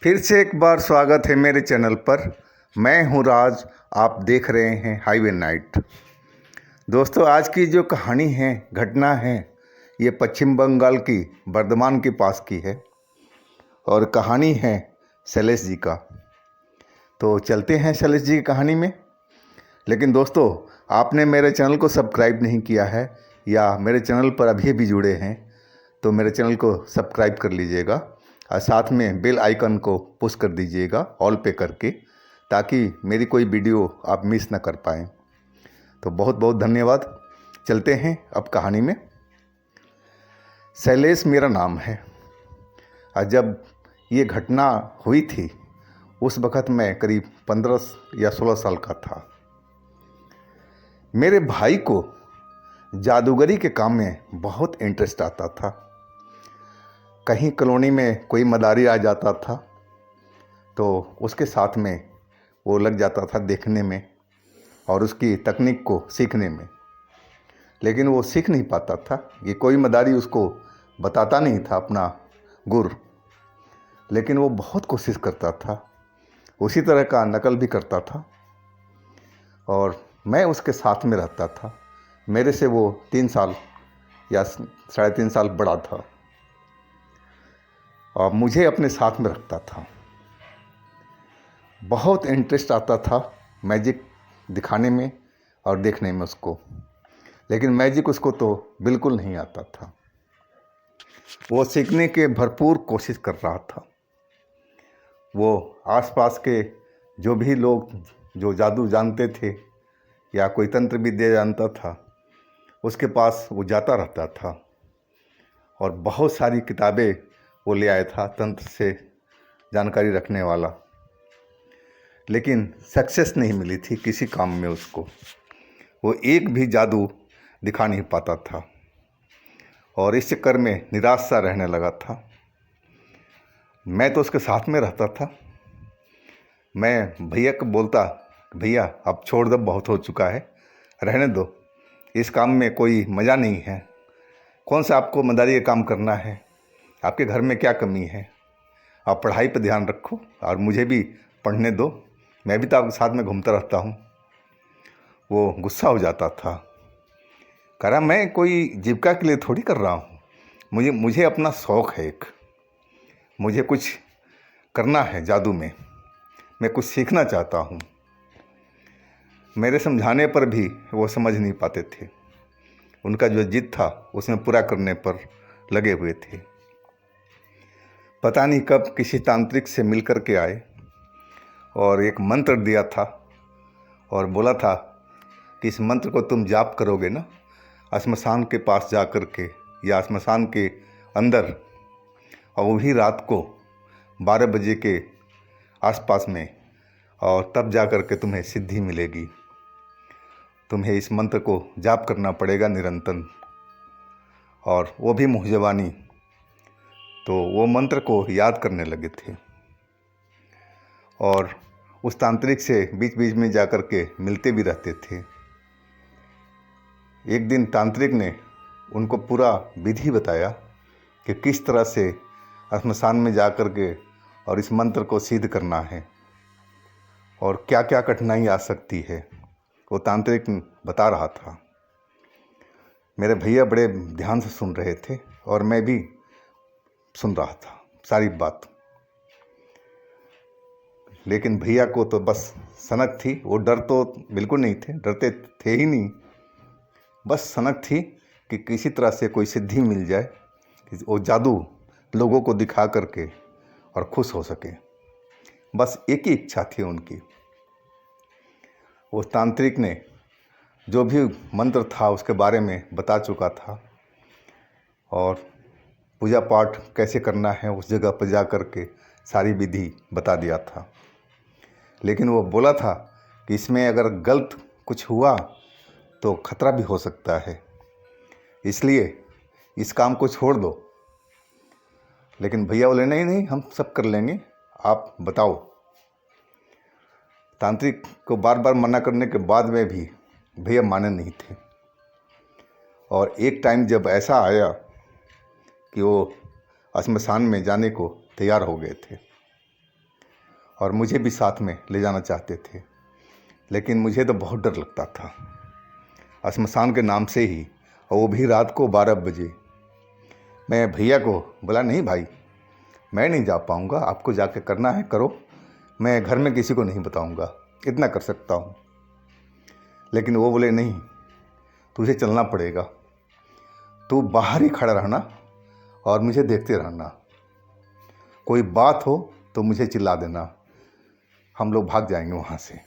फिर से एक बार स्वागत है मेरे चैनल पर। मैं हूं राज, आप देख रहे हैं हाईवे नाइट। दोस्तों, आज की जो कहानी है, घटना है, ये पश्चिम बंगाल की बर्धमान के पास की है और कहानी है शैलेश जी का। तो चलते हैं शैलेश जी की कहानी में। लेकिन दोस्तों, आपने मेरे चैनल को सब्सक्राइब नहीं किया है या मेरे चैनल पर अभी भी जुड़े हैं तो मेरे चैनल को सब्सक्राइब कर लीजिएगा और साथ में बेल आइकन को पुश कर दीजिएगा ऑल पे करके, ताकि मेरी कोई वीडियो आप मिस ना कर पाएँ। तो बहुत बहुत धन्यवाद। चलते हैं अब कहानी में। शैलेश मेरा नाम है और जब ये घटना हुई थी उस वक़्त मैं करीब 15 या 16 साल का था। मेरे भाई को जादूगरी के काम में बहुत इंटरेस्ट आता था। कहीं कॉलोनी में कोई मदारी आ जाता था तो उसके साथ में वो लग जाता था देखने में और उसकी तकनीक को सीखने में। लेकिन वो सीख नहीं पाता था कि कोई मदारी उसको बताता नहीं था अपना गुर। लेकिन वो बहुत कोशिश करता था, उसी तरह का नकल भी करता था और मैं उसके साथ में रहता था। मेरे से वो 3 साल या 3.5 साल बड़ा था और मुझे अपने साथ में रखता था। बहुत इंटरेस्ट आता था मैजिक दिखाने में और देखने में उसको, लेकिन मैजिक उसको तो बिल्कुल नहीं आता था। वो सीखने के भरपूर कोशिश कर रहा था। वो आसपास के जो भी लोग जो जादू जानते थे या कोई तंत्र विद्या जानता था, उसके पास वो जाता रहता था और बहुत सारी किताबें वो ले आया था तंत्र से जानकारी रखने वाला। लेकिन सक्सेस नहीं मिली थी किसी काम में उसको। वो एक भी जादू दिखा नहीं पाता था और इस चक्कर में निराश सा रहने लगा था। मैं तो उसके साथ में रहता था। मैं भैया को बोलता, भैया अब छोड़ दो, बहुत हो चुका है, रहने दो, इस काम में कोई मज़ा नहीं है। कौन सा आपको मदारी का काम करना है? आपके घर में क्या कमी है? आप पढ़ाई पर ध्यान रखो और मुझे भी पढ़ने दो, मैं भी तो आपके साथ में घूमता रहता हूँ। वो गुस्सा हो जाता था, कह रहा मैं कोई जीविका के लिए थोड़ी कर रहा हूँ, मुझे अपना शौक़ है एक, मुझे कुछ करना है जादू में, मैं कुछ सीखना चाहता हूँ। मेरे समझाने पर भी वो समझ नहीं पाते थे। उनका जो जिद था उसमें पूरा करने पर लगे हुए थे। पता नहीं कब किसी तांत्रिक से मिल कर के आए और एक मंत्र दिया था और बोला था कि इस मंत्र को तुम जाप करोगे ना, श्मशान के पास जा कर के या श्मशान के अंदर, और वो भी रात को 12 बजे के आसपास में, और तब जा कर के तुम्हें सिद्धि मिलेगी। तुम्हें इस मंत्र को जाप करना पड़ेगा निरंतर, और वो भी मुँह ज़बानी। तो वो मंत्र को याद करने लगे थे और उस तांत्रिक से बीच बीच में जा कर के मिलते भी रहते थे। एक दिन तांत्रिक ने उनको पूरा विधि बताया कि किस तरह से श्मशान में जा कर के और इस मंत्र को सिद्ध करना है और क्या क्या कठिनाई आ सकती है। वो तांत्रिक बता रहा था। मेरे भैया बड़े ध्यान से सुन रहे थे और मैं भी सुन रहा था सारी बात। लेकिन भैया को तो बस सनक थी, वो डर तो बिल्कुल नहीं थे, डरते थे ही नहीं, बस सनक थी कि किसी तरह से कोई सिद्धि मिल जाए कि वो जादू लोगों को दिखा करके और खुश हो सके। बस एक ही इच्छा थी उनकी। वो तांत्रिक ने जो भी मंत्र था उसके बारे में बता चुका था और पूजा पाठ कैसे करना है उस जगह पर जा कर के सारी विधि बता दिया था। लेकिन वो बोला था कि इसमें अगर गलत कुछ हुआ तो खतरा भी हो सकता है, इसलिए इस काम को छोड़ दो। लेकिन भैया बोले नहीं नहीं, हम सब कर लेंगे, आप बताओ। तांत्रिक को बार बार मना करने के बाद में भी भैया माने नहीं थे और एक टाइम जब ऐसा आया कि वो श्मशान में जाने को तैयार हो गए थे। और मुझे भी साथ में ले जाना चाहते थे, लेकिन मुझे तो बहुत डर लगता था श्मशान के नाम से ही, और वो भी रात को 12 बजे। मैं भैया को बोला, नहीं भाई मैं नहीं जा पाऊँगा, आपको जाके करना है करो, मैं घर में किसी को नहीं बताऊँगा, इतना कर सकता हूँ। लेकिन वो बोले, नहीं तुझे चलना पड़ेगा, तू बाहर ही खड़ा रहना और मुझे देखते रहना, कोई बात हो तो मुझे चिल्ला देना, हम लोग भाग जाएंगे वहाँ से।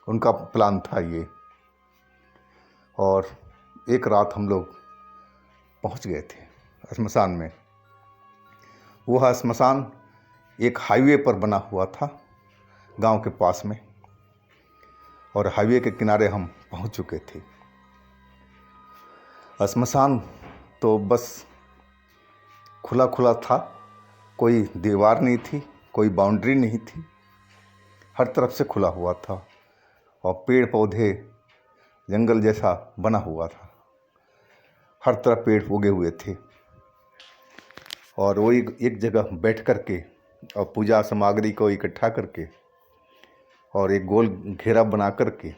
उनका प्लान था ये। और एक रात हम लोग पहुँच गए थे श्मशान में। वह श्मशान एक हाईवे पर बना हुआ था गांव के पास में, और हाईवे के किनारे हम पहुंच चुके थे। श्मशान तो बस खुला खुला था, कोई दीवार नहीं थी, कोई बाउंड्री नहीं थी, हर तरफ से खुला हुआ था, और पेड़ पौधे जंगल जैसा बना हुआ था, हर तरफ पेड़ उगे हुए थे। और वो एक जगह बैठ कर के और पूजा सामग्री को इकट्ठा करके और एक गोल घेरा बना कर के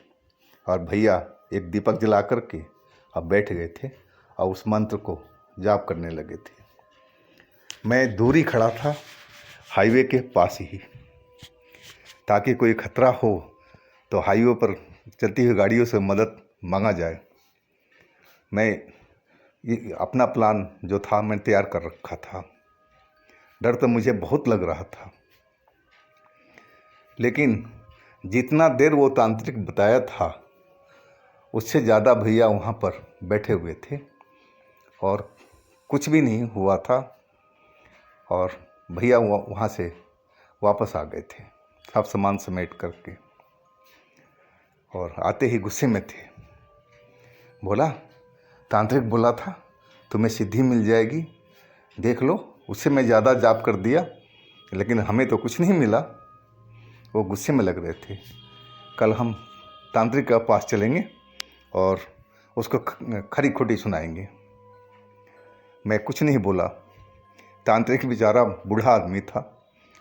और भैया एक दीपक जला कर के अब बैठ गए थे और उस मंत्र को जाप करने लगे थे। मैं दूरी खड़ा था हाईवे के पास ही, ताकि कोई खतरा हो तो हाईवे पर चलती हुई गाड़ियों से मदद मांगा जाए। मैं अपना प्लान जो था मैं तैयार कर रखा था। डर तो मुझे बहुत लग रहा था, लेकिन जितना देर वो तांत्रिक बताया था उससे ज़्यादा भैया वहाँ पर बैठे हुए थे और कुछ भी नहीं हुआ था। और भैया वहाँ से वापस आ गए थे सब सामान समेट करके, और आते ही गुस्से में थे। बोला, तांत्रिक बोला था तुम्हें सिद्धि मिल जाएगी, देख लो, उससे मैं ज़्यादा जाप कर दिया लेकिन हमें तो कुछ नहीं मिला। वो गुस्से में लग रहे थे। कल हम तांत्रिक के पास चलेंगे और उसको खरी खोटी सुनाएंगे। मैं कुछ नहीं बोला। तांत्रिक बेचारा बूढ़ा आदमी था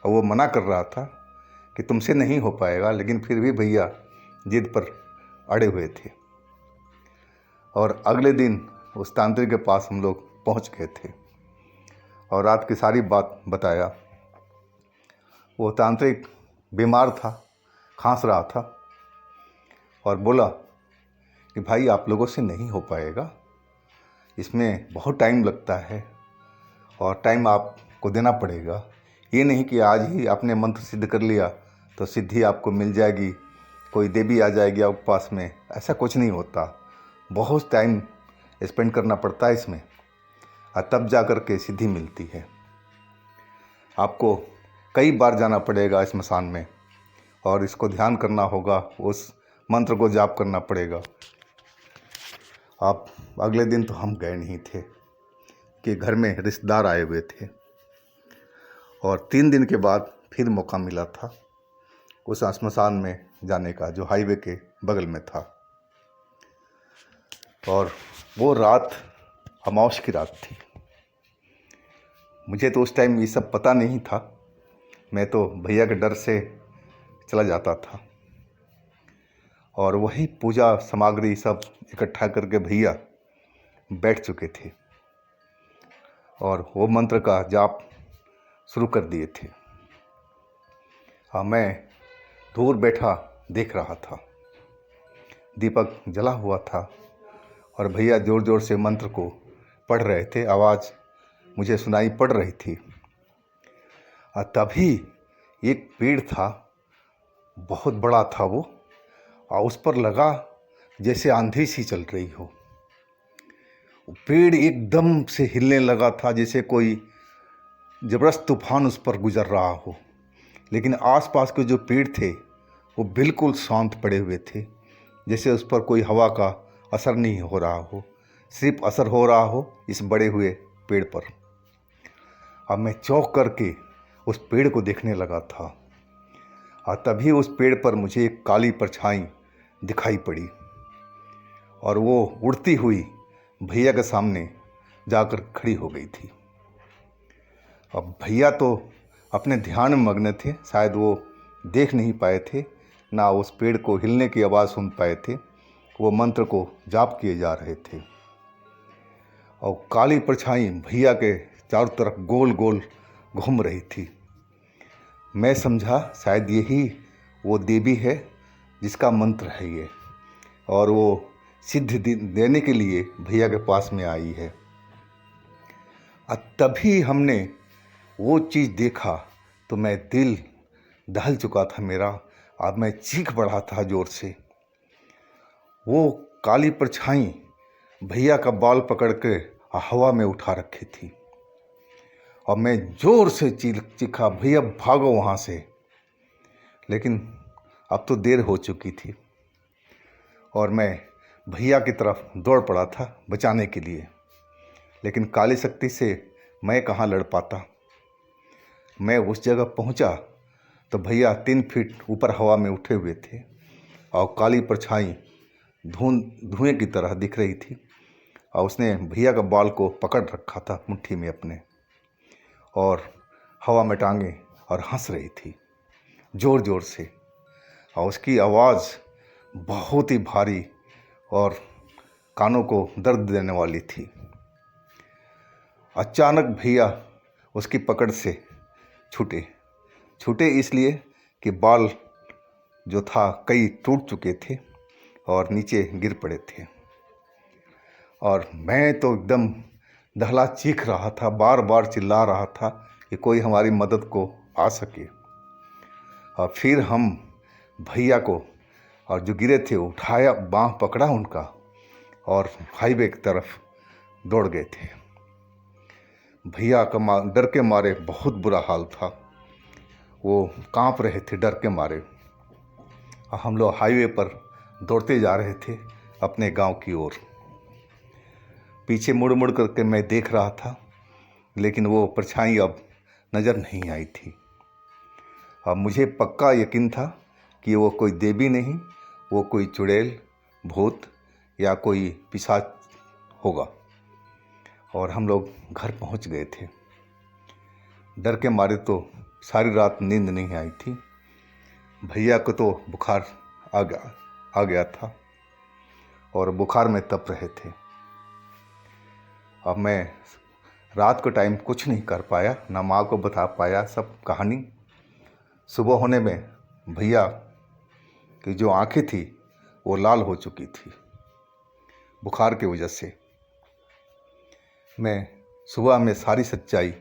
और वो मना कर रहा था कि तुमसे नहीं हो पाएगा, लेकिन फिर भी भैया जिद पर अड़े हुए थे। और अगले दिन उस तांत्रिक के पास हम लोग पहुंच गए थे और रात की सारी बात बताया। वो तांत्रिक बीमार था, खांस रहा था और बोला कि भाई आप लोगों से नहीं हो पाएगा, इसमें बहुत टाइम लगता है और टाइम आपको देना पड़ेगा। ये नहीं कि आज ही आपने मंत्र सिद्ध कर लिया तो सिद्धि आपको मिल जाएगी, कोई देवी आ जाएगी आपके पास में, ऐसा कुछ नहीं होता। बहुत टाइम स्पेंड करना पड़ता है इसमें और तब जा कर के सिद्धि मिलती है। आपको कई बार जाना पड़ेगा श्मशान में और इसको ध्यान करना होगा, उस मंत्र को जाप करना पड़ेगा। आप अगले दिन तो हम गए नहीं थे कि घर में रिश्तेदार आए हुए थे, और 3 दिन के बाद फिर मौका मिला था उस श्मशान में जाने का जो हाईवे के बगल में था। और वो रात अमावस्या की रात थी। मुझे तो उस टाइम ये सब पता नहीं था, मैं तो भैया के डर से चला जाता था। और वही पूजा सामग्री सब इकट्ठा करके भैया बैठ चुके थे और वो मंत्र का जाप शुरू कर दिए थे। हाँ, मैं दूर बैठा देख रहा था, दीपक जला हुआ था और भैया ज़ोर ज़ोर से मंत्र को पढ़ रहे थे, आवाज़ मुझे सुनाई पड़ रही थी। और तभी एक पेड़ था, बहुत बड़ा था वो, और उस पर लगा जैसे आंधी सी चल रही हो। पेड़ एकदम से हिलने लगा था जैसे कोई ज़बरदस्त तूफान उस पर गुजर रहा हो, लेकिन आसपास के जो पेड़ थे वो बिल्कुल शांत पड़े हुए थे, जैसे उस पर कोई हवा का असर नहीं हो रहा हो, सिर्फ असर हो रहा हो इस बड़े हुए पेड़ पर। अब मैं चौंक करके उस पेड़ को देखने लगा था और तभी उस पेड़ पर मुझे एक काली परछाई दिखाई पड़ी और वो उड़ती हुई भैया के सामने जाकर खड़ी हो गई थी। अब भैया तो अपने ध्यान में मग्न थे, शायद वो देख नहीं पाए थे, ना उस पेड़ को हिलने की आवाज़ सुन पाए थे। वो मंत्र को जाप किए जा रहे थे और काली परछाई भैया के चारों तरफ गोल गोल घूम रही थी। मैं समझा शायद यही वो देवी है जिसका मंत्र है ये, और वो सिद्धि देने के लिए भैया के पास में आई है। तभी हमने वो चीज़ देखा तो मैं दिल दहल चुका था मेरा, अब मैं चीख पड़ा था ज़ोर से। वो काली परछाई भैया का बाल पकड़ के हवा में उठा रखी थी और मैं ज़ोर से चीखा, भैया भागो वहाँ से। लेकिन अब तो देर हो चुकी थी और मैं भैया की तरफ दौड़ पड़ा था बचाने के लिए, लेकिन काली शक्ति से मैं कहाँ लड़ पाता। मैं उस जगह पहुँचा तो भैया 3 फीट ऊपर हवा में उठे हुए थे और काली परछाई धुएं की तरह दिख रही थी और उसने भैया का बाल को पकड़ रखा था मुट्ठी में अपने, और हवा में टांगे और हंस रही थी ज़ोर ज़ोर से, और उसकी आवाज़ बहुत ही भारी और कानों को दर्द देने वाली थी। अचानक भैया उसकी पकड़ से छूटे इसलिए कि बाल जो था कई टूट चुके थे और नीचे गिर पड़े थे, और मैं तो एकदम दहला चीख रहा था, बार बार चिल्ला रहा था कि कोई हमारी मदद को आ सके। और फिर हम भैया को और जो गिरे थे उठाया, बाँह पकड़ा उनका और हाईवे की तरफ दौड़ गए थे। भैया का डर के मारे बहुत बुरा हाल था, वो कांप रहे थे डर के मारे। हम लोग हाईवे पर दौड़ते जा रहे थे अपने गांव की ओर। पीछे मुड़ मुड़ करके मैं देख रहा था, लेकिन वो परछाई अब नज़र नहीं आई थी। अब मुझे पक्का यकीन था कि वो कोई देवी नहीं, वो कोई चुड़ैल, भूत या कोई पिशाच होगा। और हम लोग घर पहुंच गए थे। डर के मारे तो सारी रात नींद नहीं आई थी। भैया को तो बुखार आ गया था और बुखार में तप रहे थे। अब मैं रात को टाइम कुछ नहीं कर पाया, ना माँ को बता पाया सब कहानी। सुबह होने में भैया की जो आंखें थी वो लाल हो चुकी थी बुखार की वजह से। मैं सुबह में सारी सच्चाई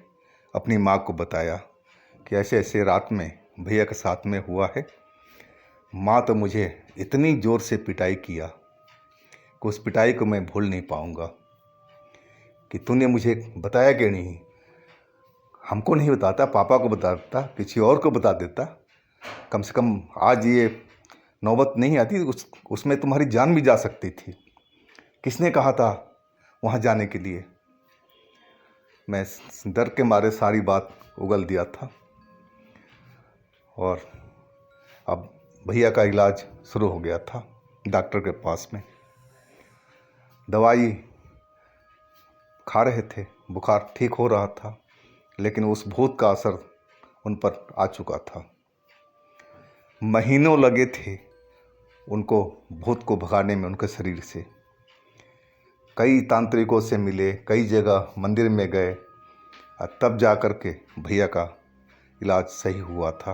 अपनी माँ को बताया कि ऐसे ऐसे रात में भैया के साथ में हुआ है। माँ तो मुझे इतनी ज़ोर से पिटाई किया कि उस पिटाई को मैं भूल नहीं पाऊँगा कि तूने मुझे बताया क्यों नहीं, हमको नहीं बताता, पापा को बताता, किसी और को बता देता, कम से कम आज ये नौबत नहीं आती, उसमें तुम्हारी जान भी जा सकती थी। किसने कहा था वहाँ जाने के लिए? मैं डर के मारे सारी बात उगल दिया था और अब भैया का इलाज शुरू हो गया था डॉक्टर के पास में। दवाई खा रहे थे, बुखार ठीक हो रहा था, लेकिन उस भूत का असर उन पर आ चुका था। महीनों लगे थे उनको भूत को भगाने में उनके शरीर से। कई तांत्रिकों से मिले, कई जगह मंदिर में गए, तब जा कर के भैया का इलाज सही हुआ था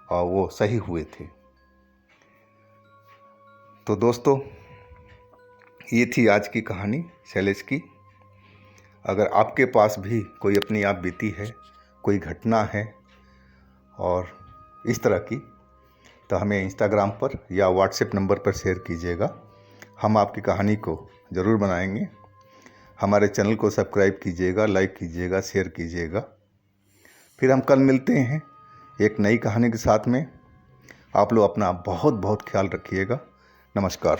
और वो सही हुए थे। तो दोस्तों, ये थी आज की कहानी शैलेश की। अगर आपके पास भी कोई अपनी आप बीती है, कोई घटना है और इस तरह की, तो हमें इंस्टाग्राम पर या व्हाट्सएप नंबर पर शेयर कीजिएगा। हम आपकी कहानी को ज़रूर बनाएंगे। हमारे चैनल को सब्सक्राइब कीजिएगा, लाइक कीजिएगा, शेयर कीजिएगा। फिर हम कल मिलते हैं एक नई कहानी के साथ में। आप लोग अपना बहुत बहुत ख्याल रखिएगा। नमस्कार।